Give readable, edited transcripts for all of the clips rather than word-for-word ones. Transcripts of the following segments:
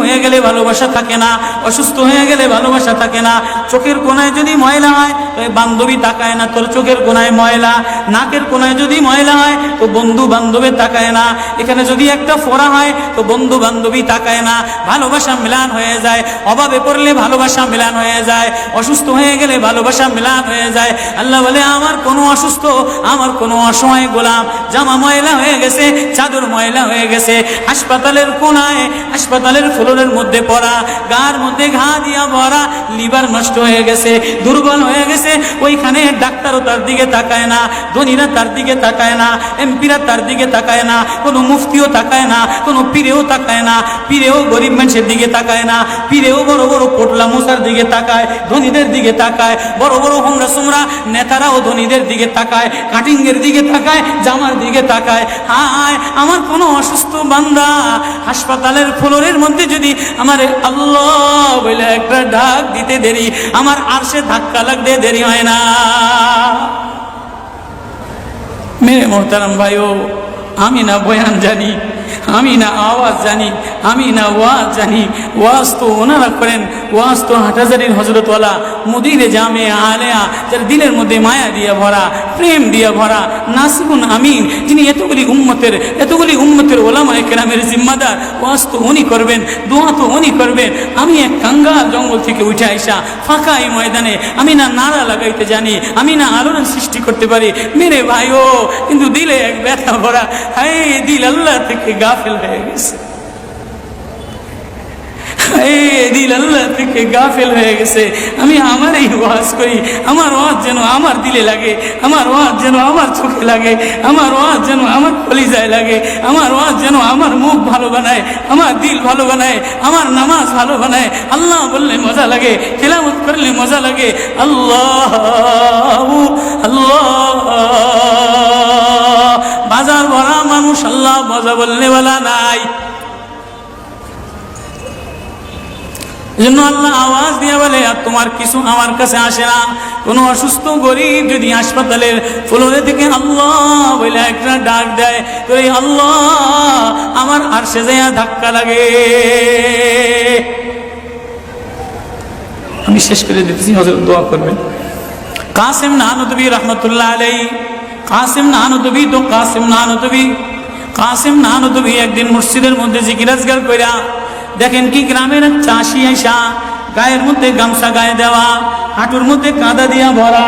হয়ে গেলে ভালোবাসা থাকে না, অসুস্থ হয়ে গেলে ভালোবাসা থাকে না। চোখের কোনায় যদি ময়লা হয় তো বান্ধবী তাকায় না তোর চোখের কোনায় ময়লা, নাকের কোনায় যদি ময়লা হয় তো বন্ধু বান্ধবী তাকায় না, এখানে যদি একটা ফোড়া হয় তো বন্ধু বান্ধবী তাকায় না। ভালোবাসা মিলান হয়ে যায়, অভাবে পড়লে ভালোবাসা মিলান হয়ে যায়, অসুস্থ হয়ে গেলে ভালোবাসা মিলান হয়ে যায়। আল্লাহ বলে আমার কোনো অসুস্থ, আমার কোনো অসহায় গোলাম জামা ময়লা হয়ে গেছে, চাদর ময়লা হয়ে গেছে, হাসপাতালের কোনায় হাসপাতালের ফ্লোরের মধ্যে পড়া, গার মধ্যে ঘা দিয়া ভরা, লিভার নষ্ট হয়ে গেছে, দুর্বল হয়ে গেছে, ওইখানে ডাক্তারও তার দিকে তাকায় না, ধনীরা তার দিকে তাকায় না, এমপিরা তার দিকে তাকায় না, কোনো মুফতিও তাকায় না, কোনো পীরেও তাকায় না, পীরেও গরিব মানুষের দিকে তাকায় না, পীরেও বড় বড় পোটলা মশার দিকে তাকায়, ধনীদের দিকে তাকায়, বড় বড় হোমরা সোমরা নেতারাও ধনীদের দিকে তাকায়, কাটিংয়ের দিকে তাকায়, জামার দিকে তাকায়। হায় আমার কোনো অসুস্থ বান্দা হাসপাতালের ফ্লোরের মধ্যে যদি আমার আল্লাহ বলে একটা ডাক দিতে দেরি, আমার আরশে ধাক্কা লাগতে দেরি হয় না। মেরে মোহতারাম ভাইও, আমি না বয়ান জানি, আমি না আওয়াজ জানি, আমি না ওয়াজ জানি, ওয়াজ তো ওনারা করেন, ওয়াজ তো হাটহাজারির হজরতওয়ালা মুদিরে জামে আলেয়া, যার দিলের মধ্যে মায়া দিয়ে ভরা, প্রেম দিয়ে ভরা, নাসিবুন আমিন, যিনি এতগুলি উম্মতের ওলামায়ে কেরামের জিম্মাদার, ওয়াজ তো উনি করবেন, দোয়া তো উনি করবেন। আমি এক কাঙ্গাল জঙ্গল থেকে উঠে আইসা ফাঁকা এই ময়দানে আমি না নারা লাগাইতে জানি, আমি না আলোড়ন সৃষ্টি করতে পারি মেরে ভাইও, কিন্তু দিলে এক ব্যথা ভরা, হায় দিল আল্লাহ থেকে গাফেল হয়ে গেছে, দিল আল্লাহ থেকে গাফেল হয়ে গেছে। আমি আমার এই ওয়াজ করি, আমার ওয়াজ যেন আমার দিলে লাগে, আমার ওয়াজ যেন আমার চোখে লাগে, আমার ওয়াজ যেন আমার কলিজায় লাগে, আমার ওয়াজ যেন আমার মুখ ভালো বানায়, আমার দিল ভালো বানায়, আমার নামাজ ভালো বানায়। আল্লাহ বললে মজা লাগে, তেলাওয়াত করলে মজা লাগে। আল্লাহ আল্লাহ, বাজার ভরা মানুষ, আল্লাহ মজা বললে বলা নাই। জন্য আল্লাহ আওয়াজ দিয়ে বলে আর তোমার কিছু আমার কাছে আসে না। কোনো অসুস্থ গরিব যদি হাসপাতালের ফ্লোরে থেকে আল্লাহ বলে একটা ডাক দেয়, তো এই আল্লাহ আমার আরশে যাইয়া ধাক্কা লাগে। আমি শেষ করে দিতেছি, হযরত দোয়া করবেন। কাসিম নানুতুবি রহমতুল্লাহ আলাইহি, কাসিম নানুতুবি তো কাসিম নানুতুবি একদিন মসজিদের মধ্যে জিকির আজকার কইরা দেখেন কি গ্রামের চাষি আইসা গায়ের মধ্যে গামছা গায়ে দেওয়া, হাঁটুর মধ্যে কাদা দিয়া ভরা,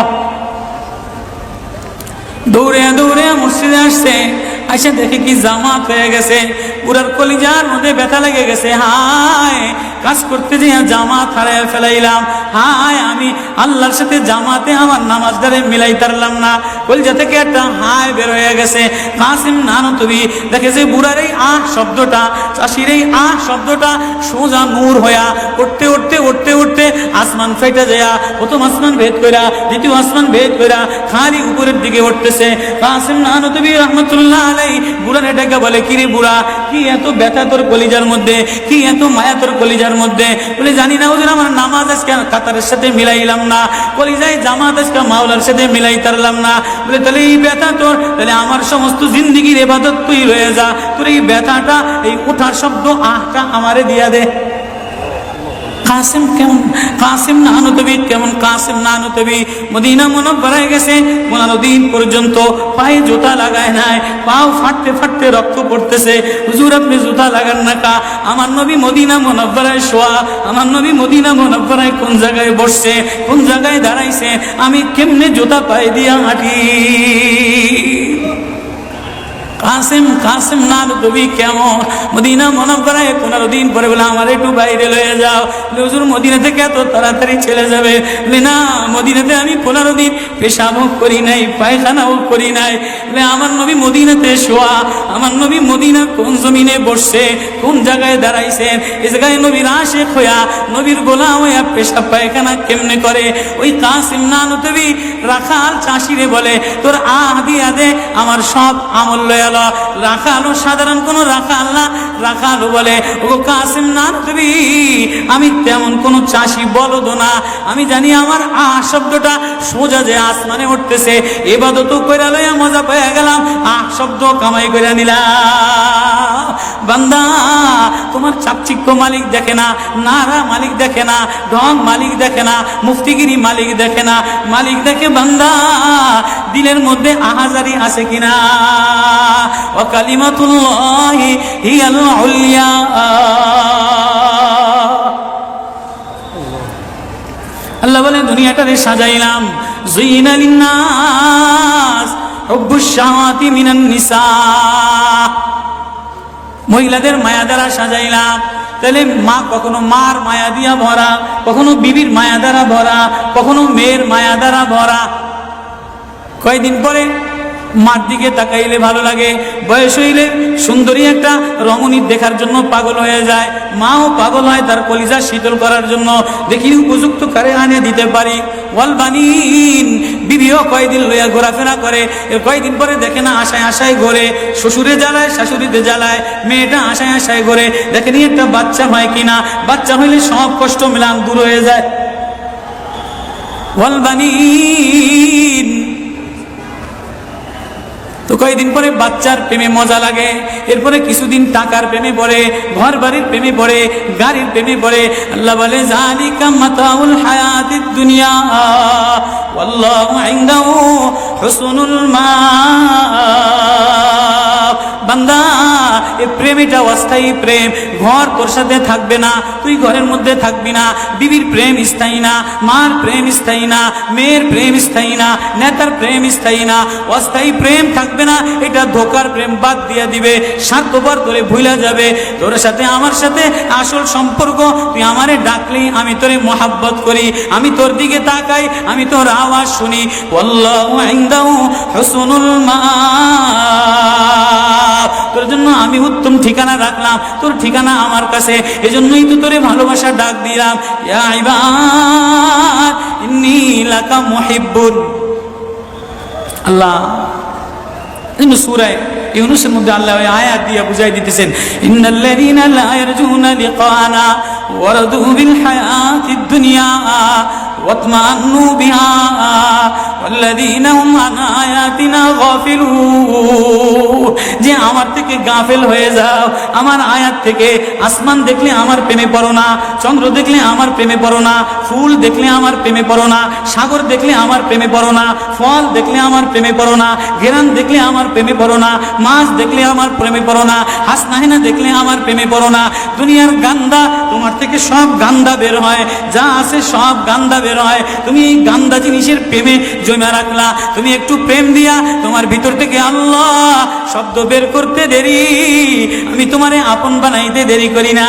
দৌড়ে দৌড়ে মসজিদে আসছে। আইসা দেখে কি জামাত হয়ে গেছে, পুরার কলিজার মধ্যে ব্যথা লেগে গেছে। হায় কাজ করতে যেয়ে জামাত হারায় ফেলাইলাম, হায় আমি আল্লাহর সাথে জামাতে আমার নামাজদারে মিলাই তারলাম না। কলিজা থেকে একটা হায় বের হয়ে গেছে। কাসিম নানুতুবি দেখে যে বুড়ার এই আহ শব্দটা, চাষির এই আহ শব্দটা সোজা নূর হইয়া উঠতে উঠতে উঠতে উঠতে আসমান ফেটে যায়, প্রথম আসমান ভেদ কইরা দ্বিতীয় আসমান ভেদ কইরা খালি উপরের দিকে উঠতেছে। কাসিম নানুতুবি রহমতুল্লাহ আলাইহি বুড়ার এটাকে বলে, কিরে বুড়া কি এত ব্যথা তোর কলিজার মধ্যে, কি এত মায়া তোর কলিজার মধ্যে? বলে জানি না হুজুর, আমার নামাজ আজকে কাতারের সাথে মিলাইলাম না, কলিজায় জামাত আজকে মাওলার সাথে মিলাই তারলাম না। বলে তাহলে এই ব্যথা তোর, তাহলে আমার সমস্ত জিন্দিগির ইবাদত তুই রয়ে যা, তোর এই ব্যথাটা, এই ওঠার শব্দ আহটা আমারে দিয়া দে। কাসিম কেমন, কাসিম নানুতুবি কেমন? কাসিম নানুতুবি মদিনা মুনাওয়ারায় গেছে, 15 দিন পর্যন্ত পায়ে জুতা লাগায় নাই, পাও ফাটতে ফাটতে রক্ত পড়তেছে। হুজুর আপনি জুতা লাগান না কা? আমার নবী মদিনা মুনাওয়ারায় শোয়া, আমার নবী মদিনা মুনাওয়ারায় কোন জায়গায় বসছে, কোন জায়গায় দাঁড়াইছে, আমি কেমনে জুতা পায়ে দিয়া হাঁটি? কাসিম নানুতুবি কেমন? মদিনা মুনাওয়ারায় 15 দিন পরে বলে আমার একটু বাইরে লয়ে যাও। হুজুর মদিনা থেকে এত তাড়াতাড়ি চলে যাবে? বলে না, মদিনাতে আমি 15 দিন পেশাবও করি নাই, পায়খানাও করি নাই। বলে আমার নবী মদিনাতে শোয়া, আমার নবী মদিনা কোন জমিনে বসছে, কোন জায়গায় দাঁড়াইছেন, এই জায়গায় নবীর আশিক হইয়া, নবীর গোলাম হইয়া পেশাব পায়খানা কেমনে করে? ওই কাসিম নানুতুবি রাখাল চাষিরে বলে তোর আহ দিয়া দে, আমার সব আমল লয়া। রাখালো সাধারণ কোন রাখাল না, রাখালো বলে ও কাসিম নানুতুবি আমি তেমন কোন চাষি বলদ না, আমি জানি আমার আহ শব্দটা সোজা যে আসমানে উঠতেছে, ইবাদত কইরা লইয়া মজা পেয়ে গেলাম, আহ শব্দ কামাই কইরা নিলাম। বান্দা তোমার চাকচিক্য মালিক দেখে না, নারা মালিক দেখে না, ঢং মালিক দেখে না, মুফতিগিরি মালিক দেখে না, মালিক দেখে বান্দা দিলের মধ্যে আহাজারি আছে কিনা। ওয়া কালিমাতুল্লাহি হিয়াল উলিয়া। আল্লাহ বলেন দুনিয়াটারে সাজাইলাম, যুইনা লিন্নাস হুব্বুশ শাহাওয়াতি মিনান নিসা, মহিলাদের মায়া দ্বারা সাজাইলাম। তাহলে মা কখনো মার মায়া দিয়া ভরা, কখনো বিবির মায়া দ্বারা ভরা, কখনো মেয়ের মায়া দ্বারা ভরা। কয়েকদিন পরে মার দিকে তাকাইলে ভালো লাগে, বয়স হইলে সুন্দরী একটা রমণী দেখার জন্য পাগল হয়ে যায়, মাও পাগল হয় তার কলিজা শীতল করার জন্য, দেখি উপযুক্ত কারে আনে দিতে পারি। ওয়াল বানিন, বিবিও কয়েকদিন লইয়া ঘোরাফেরা করে, কয়েকদিন পরে দেখে না আশায় আশায় ঘোরে, শ্বশুরে জ্বালায় শাশুড়িতে জ্বালায়, মেয়েটা আশায় আশায় ঘোরে, দেখেনি একটা বাচ্চা হয় কিনা, বাচ্চা হইলে সব কষ্ট মিলান দূর হয়ে যায়। ওয়াল বানিন, তো কয়েকদিন পরে বাচ্চার প্রেমে মজা লাগে, এরপরে কিছুদিন টাকার প্রেমে পড়ে, ঘর বাড়ির প্রেমে পড়ে, গাড়ির প্রেমে পড়ে। আল্লাহ বলে যালিকা মাতাউল হায়াতিদ দুনিয়া ওয়াল্লাহু ইনদাহু হুসনুল মাআব। বান্দা এই প্রেম এটা অস্থায়ী প্রেম, ঘর তোর সাথে থাকবে না, তুই ঘরের মধ্যে থাকবি না, বিবির প্রেম স্থায়ী না, মার প্রেম স্থায়ী না, মেয়ের প্রেম স্থায়ী না, নেতার প্রেম স্থায়ী না, অস্থায়ী প্রেম থাকবে না। এটা ধোকার প্রেম বাদ দিয়ে দিবে, স্বার্থপর তোরে ভুলা যাবে। তোর সাথে আমার সাথে আসল সম্পর্ক, তুই আমারে ডাকলি আমি তোরে মোহাব্বত করি, আমি তোর দিকে তাকাই, আমি তোর আওয়াজ শুনি। আল্লাহু ইনদাহু হুসনুল মাআব, তোর জন্য আমি উত্তম ঠিকানা রাখলাম, তোর ঠিকানা আমার কাছে, এজন্যই তো তোরে ভালোবাসা ডাক দিলাম। ইয়া ইবাদ ইন্নী লাকা মুহিব্বুন। আল্লাহ সূরা ইউনূসের মধ্যে আল্লাহ ওই আয়াত দিয়ে বুঝাই দিতেছেন, ইন্নাল্লাযীনা লা ইয়ারজুনা লিকানা ওয়ারাদু বিল হায়াতিদ দুনিয়া ওয়াতমান্নু বিহা ওয়াল্লাযীনা হুম আন আয়াতিনা গাফিলুন। যে আমার থেকে গাফেল হয়ে যাও, আমার আয়াত থেকে। আসমান দেখলে আমার প্রেমে পড়ো না, চন্দ্র দেখলে আমার প্রেমে পড়ো না, ফুল দেখলে আমার প্রেমে পড়ো না, সাগর দেখলে আমার প্রেমে পড়ো না, ফল দেখলে আমার প্রেমে পড়ো না, ঘেরান দেখলে আমার প্রেমে পড়ো না, মাছ দেখলে আমার প্রেমে পড়ো না, হাসনাহিনা দেখলে আমার প্রেমে পড়ো না। দুনিয়ার গান্দা, তোমার থেকে সব গান্দা বের হয়, যা আছে সব গান্দা বের হয়। তুমি এই গান্দা জিনিসের প্রেমে জমা রাখলা, তুমি একটু প্রেম দিয়া তোমার ভিতর থেকে আল্লাহ শব্দ বের করতে দেরি, আমি তোমারে আপন বানাইতে দেরি করি না।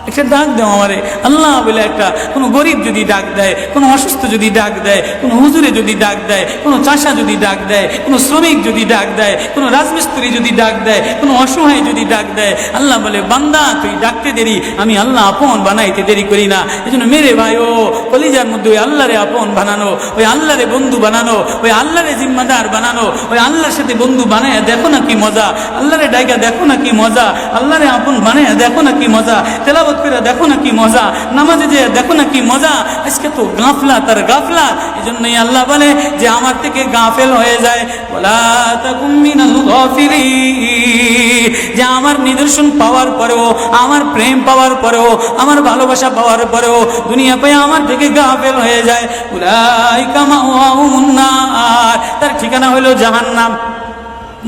একটা ডাক দেও আমারে আল্লাহ বলে, একটা কোনো গরিব যদি ডাক দেয়, কোনো অসুস্থ যদি ডাক দেয়, কোনো হুজুরে যদি ডাক দেয়, কোনো চাষা যদি ডাক দেয়, কোনো শ্রমিক যদি ডাক দেয়, কোনো রাজমিস্ত্রি যদি ডাক দেয়, কোনো অসহায় যদি ডাক দেয়, আল্লাহ বলে বান্দা তুই ডাকতে দেরি, আমি আল্লাহ আপন বানাইতে দেরি করি না। এই জন্য মেরে ভাই ও কলিজার মধ্যে ওই আল্লাহরে আপন বানানো, ওই আল্লাহরে বন্ধু বানানো, ওই আল্লাহরে জিম্মাদার বানানো, ওই আল্লাহর সাথে বন্ধু বানায় দেখো না কি মজা, আল্লাহরে ডাইকা দেখো না কি মজা, আল্লাহরে আপন বানায় দেখো না কি মজা, তেলাওয়াত করে দেখো না কি মজা, নামাজে যে দেখো না কি মজা। আজকে তো গাফলাত আর গাফলাত, এজন্যই আল্লাহ বলে যে আমার থেকে গাফেল হয়ে যায়, ওয়ালা তাকুম মিনাল গাফিলিন। যে আমার নিদর্শন পাওয়ার পরেও, আমার প্রেম পাওয়ার পরেও, আমার ভালোবাসা পাওয়ার পরেও দুনিয়া পেয়ে আমার থেকে গাফেল হয়ে যায়, উলাইকা মাওয়াহুমুন নার, তার ঠিকানা হলো জাহান্নাম।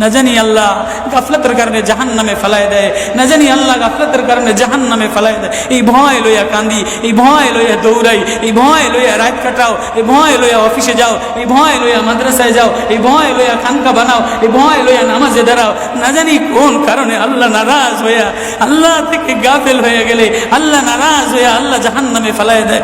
না জানি আল্লাহ গাফলতের কারণে জাহান্নামে ফেলায় দেয়, না জানি আল্লাহ গাফলতের কারণে জাহান্নামে ফেলায় দেয়। এই ভয় লইয়া কান্দি, এই ভয় লইয়া দৌড়াই, এই ভয় লইয়া রাত কাটাও, এই ভয় লইয়া অফিসে যাও, এই ভয় লইয়া মাদ্রাসায় যাও, এই ভয় লইয়া খানকা বানাও, এই ভয় লইয়া নামাজে দাঁড়াও। না জানি কোন কারণে আল্লাহ নারাজ হইয়া, আল্লাহ থেকে গাফেল হয়ে গেলে আল্লাহ নারাজ হইয়া আল্লাহ জাহান্নামে ফেলায় দেয়।